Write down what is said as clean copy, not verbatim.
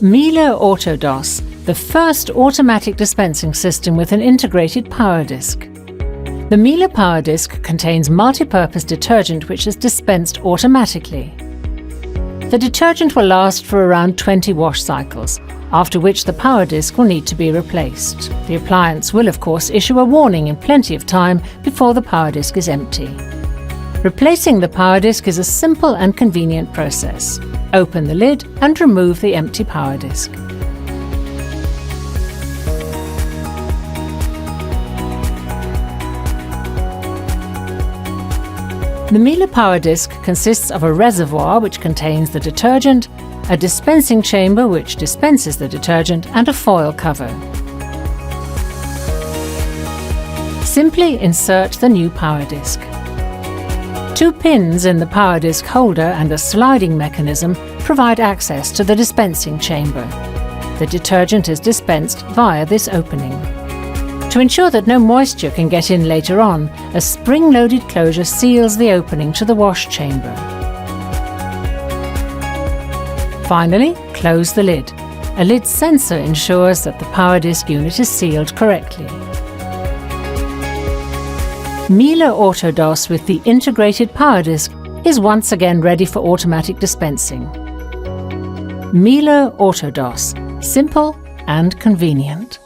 Miele AutoDOS, the first automatic dispensing system with an integrated PowerDisk. The Miele PowerDisk contains multi-purpose detergent which is dispensed automatically. The detergent will last for around 20 wash cycles, after which the PowerDisk will need to be replaced. The appliance will of course issue a warning in plenty of time before the PowerDisk is empty. Replacing the PowerDisk is a simple and convenient process. Open the lid and remove the empty PowerDisk. The Miele PowerDisk consists of a reservoir which contains the detergent, a dispensing chamber which dispenses the detergent, and a foil cover. Simply insert the new PowerDisk. 2 pins in the PowerDisk holder and a sliding mechanism provide access to the dispensing chamber. The detergent is dispensed via this opening. To ensure that no moisture can get in later on, a spring-loaded closure seals the opening to the wash chamber. Finally, close the lid. A lid sensor ensures that the PowerDisk unit is sealed correctly. Miele AutoDOS with the integrated PowerDisk is once again ready for automatic dispensing. Miele AutoDOS, simple and convenient.